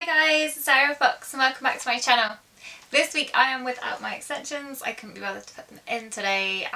Hi guys, it's Sarah Fox and welcome back to my channel. This week I am without my extensions. I couldn't be bothered to put them in today.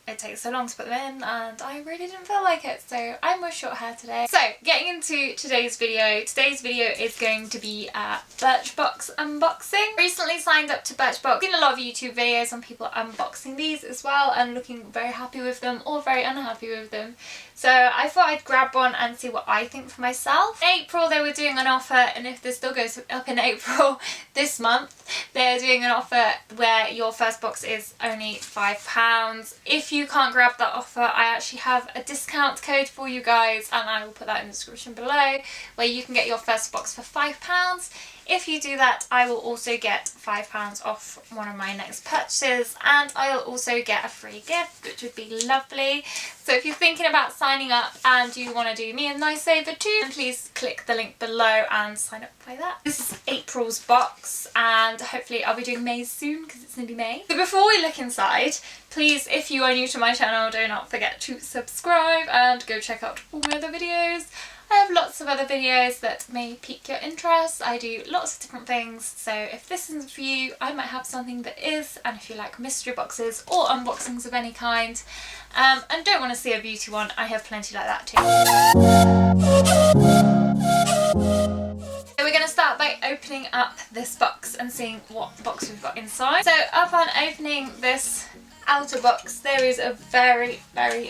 It takes so long to put them in and I really didn't feel like it, so I'm with short hair today. So getting into today's video. Today's video is going to be a Birchbox unboxing. Recently signed up to Birchbox. Seen a lot of YouTube videos on people unboxing these as well and looking very happy with them or very unhappy with them. So I thought I'd grab one and see what I think for myself. In April they were doing an offer, and if this still goes up in April this month, they're doing an offer where your first box is only £5. If you can't grab that offer, I actually have a discount code for you guys and I will put that in the description below, where you can get your first box for £5. If you do that, I will also get £5 off one of my next purchases, and I'll also get a free gift, which would be lovely. So if you're thinking about signing up and you want to do me a nice favour too, then please click the link below and sign up by that. This is April's box and hopefully I'll be doing May's soon because it's nearly May. So before we look inside, please, if you are new to my channel, do not forget to subscribe and go check out all my other videos. I have lots of other videos that may pique your interest. I do lots of different things, so if this isn't for you, I might have something that is. And if you like mystery boxes or unboxings of any kind and don't want to see a beauty one, I have plenty like that too. So we're going to start by opening up this box and seeing what box we've got inside. So upon opening this outer box, there is a very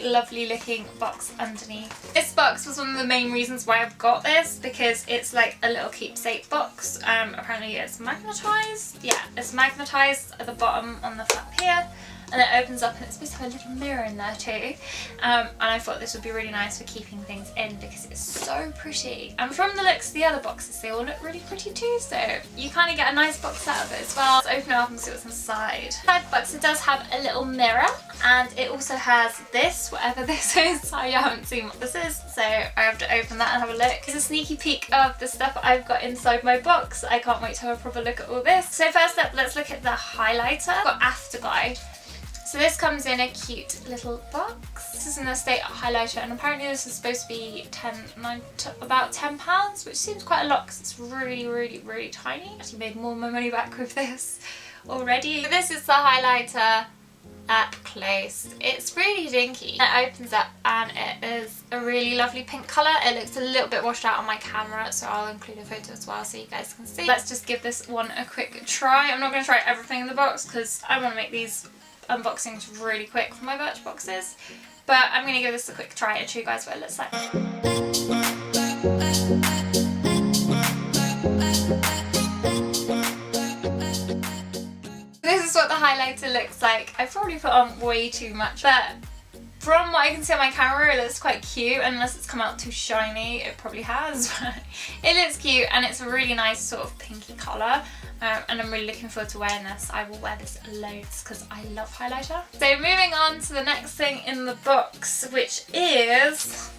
lovely looking box underneath. This box was one of the main reasons why I've got this, because it's like a little keepsake box. Apparently it's magnetised. Yeah, it's magnetised at the bottom on the flap here, and it opens up and it's supposed to have a little mirror in there too. And I thought this would be really nice for keeping things in because it's so pretty. And from the looks of the other boxes, they all look really pretty too, so you kind of get a nice box out of it as well. Let's open it up and see what's inside. Inside the box, it does have a little mirror, and it also has this, whatever this is. I haven't seen what this is, so I have to open that and have a look. It's a sneaky peek of the stuff I've got inside my box. I can't wait to have a proper look at all this. So first up, let's look at the highlighter. I've got Afterglow. So this comes in a cute little box. This is an estate highlighter, and apparently this is supposed to be about £10, which seems quite a lot because it's really tiny. Actually made more of my money back with this already. So this is the highlighter up close. It's really dinky. It opens up and it is a really lovely pink colour. It looks a little bit washed out on my camera, so I'll include a photo as well so you guys can see. Let's just give this one a quick try. I'm not going to try everything in the box because I want to make these unboxings really quick for my Birch boxes, but I'm going to give this a quick try and show you guys what it looks like. This is what the highlighter looks like. I've probably put on way too much, but from what I can see on my camera, it looks quite cute. Unless it's come out too shiny, it probably has, but it looks cute and it's a really nice sort of pinky colour. And I'm really looking forward to wearing this. I will wear this loads because I love highlighter. So moving on to the next thing in the box, which is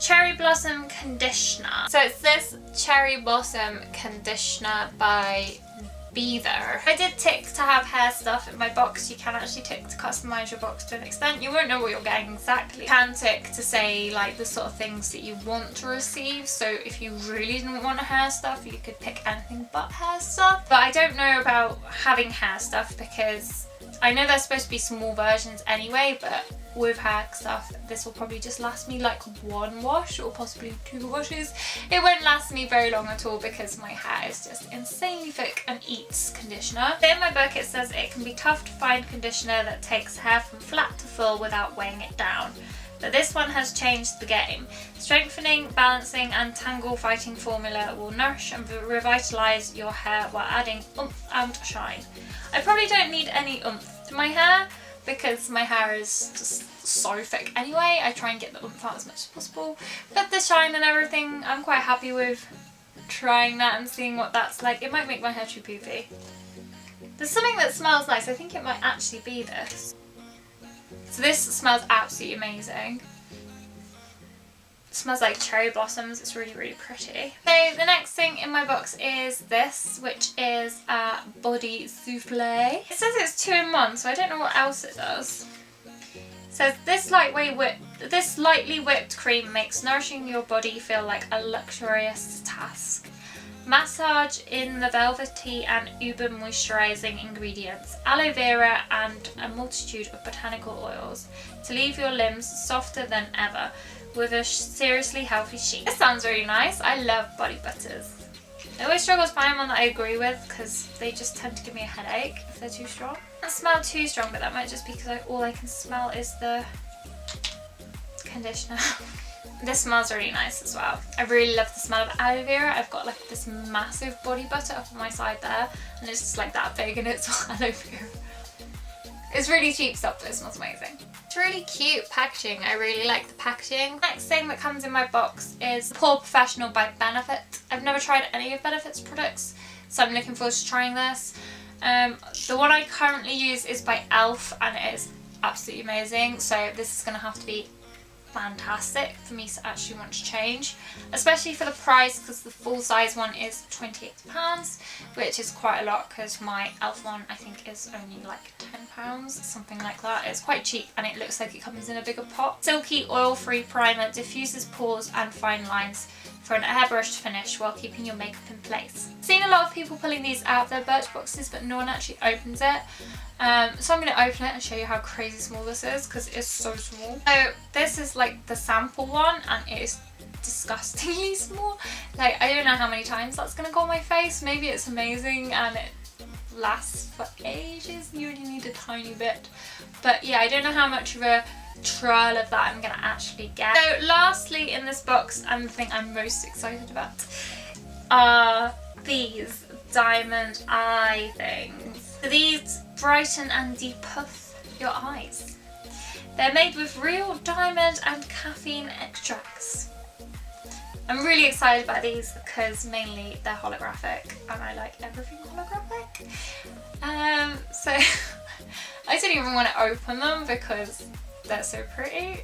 Cherry Blossom Conditioner. So it's this Cherry Blossom Conditioner by Beaver. I did tick to have hair stuff in my box. You can actually tick to customise your box to an extent. You won't know what you're getting exactly. You can tick to say like the sort of things that you want to receive. So if you really didn't want hair stuff, you could pick anything but hair stuff. But I don't know about having hair stuff because I know there's supposed to be small versions anyway, but with hair stuff, this will probably just last me like one wash or possibly 2 washes. It won't last me very long at all because my hair is just insanely thick and eats conditioner. In my book it says it can be tough to find conditioner that takes hair from flat to full without weighing it down. But this one has changed the game. Strengthening, balancing and tangle fighting formula will nourish and revitalise your hair while adding oomph and shine. I probably don't need any oomph to my hair because my hair is just so thick anyway. I try and get the oomph out as much as possible. But the shine and everything, I'm quite happy with trying that and seeing what that's like. It might make my hair too poofy. There's something that smells nice. I think it might actually be this. So this smells absolutely amazing. It smells like cherry blossoms. It's really pretty. So the next thing in my box is this, which is a body souffle. It says it's 2 in 1, so I don't know what else it does. says this lightly whipped cream makes nourishing your body feel like a luxurious task. Massage in the velvety and uber moisturizing ingredients, aloe vera and a multitude of botanical oils to leave your limbs softer than ever with a seriously healthy sheet. This sounds really nice. I love body butters. I always struggle to find one that I agree with because they just tend to give me a headache if they're too strong. It doesn't smell too strong, but that might just be because all I can smell is the conditioner. This smells really nice as well. I really love the smell of aloe vera. I've got like this massive body butter up on my side there, and it's just like that big, and it's all aloe vera. It's really cheap stuff, but it smells amazing. It's really cute packaging. I really like the packaging. Next thing that comes in my box is Paw Professional by Benefit. I've never tried any of Benefit's products, so I'm looking forward to trying this. The one I currently use is by Elf, and it is absolutely amazing. So this is going to have to be fantastic for me to actually want to change, especially for the price, because the full size one is £28, which is quite a lot because my Elf one I think is only like £10, something like that. It's quite cheap and it looks like it comes in a bigger pot. Silky oil-free primer diffuses pores and fine lines for an airbrushed finish while keeping your makeup in place. I've seen a lot of people pulling these out of their Birchboxes, but no one actually opens it. So I'm going to open it and show you how crazy small this is, because it is so small. So this is like the sample one, and it is disgustingly small. Like, I don't know how many times that's going to go on my face. Maybe it's amazing and it lasts for ages. You only need a tiny bit. But yeah, I don't know how much of a trial of that I'm going to actually get. So lastly in this box, and the thing I'm most excited about, are these diamond eye things. So these brighten and depuff your eyes. They're made with real diamond and caffeine extracts. I'm really excited about these because mainly they're holographic and I like everything holographic. So I don't even want to open them because they're so pretty.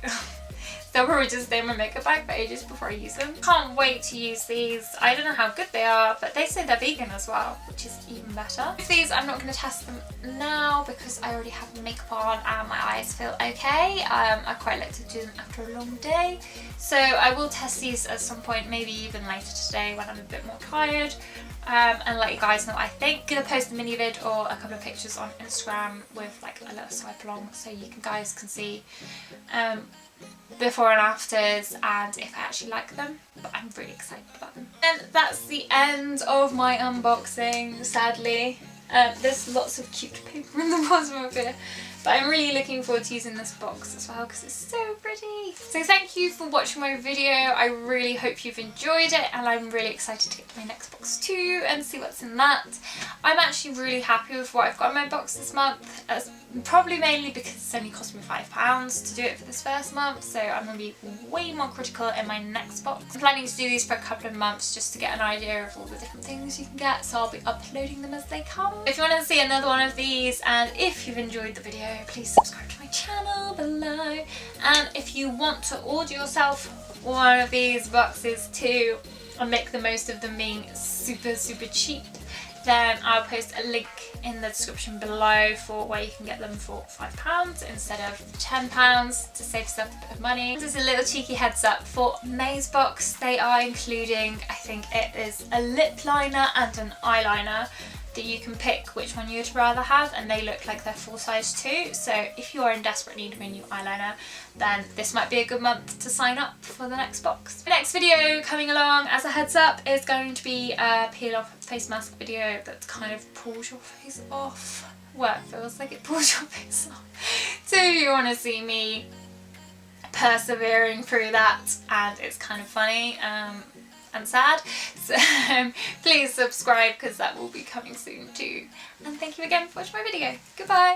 They'll probably just stay in my makeup bag for ages before I use them. Can't wait to use these. I don't know how good they are, but they say they're vegan as well, which is even better. With these, I'm not going to test them now because I already have makeup on and my eyes feel okay. I quite like to do them after a long day. So I will test these at some point, maybe even later today when I'm a bit more tired. And let you guys know what I think. I'm gonna post a mini vid or a couple of pictures on Instagram with like a little swipe along so you guys can see before and afters and if I actually like them, but I'm really excited about them. And that's the end of my unboxing, sadly. There's lots of cute paper in the bottom of it, but I'm really looking forward to using this box as well because it's so pretty. So thank you for watching my video. I really hope you've enjoyed it, and I'm really excited to get to my next box too and see what's in that. I'm actually really happy with what I've got in my box this month, probably mainly because it's only cost me £5 to do it for this first month, so I'm going to be way more critical in my next box. I'm planning to do these for a couple of months just to get an idea of all the different things you can get, so I'll be uploading them as they come. If you want to see another one of these, and if you've enjoyed the video, please subscribe to my channel below. And if you want to order yourself one of these boxes too and make the most of them being super cheap, then I'll post a link in the description below for where you can get them for £5 instead of £10 to save yourself a bit of money. Just a little cheeky heads up for May's box, they are including, I think it is a lip liner and an eyeliner, that you can pick which one you'd rather have, and they look like they're full size too. So if you are in desperate need of a new eyeliner, then this might be a good month to sign up for the next box. The next video coming along as a heads up is going to be a peel off face mask video that kind of pulls your face off. Well, it feels like it pulls your face off. So if you want to see me persevering through that, and it's kind of funny and sad, so please subscribe because that will be coming soon too. And thank you again for watching my video. Goodbye!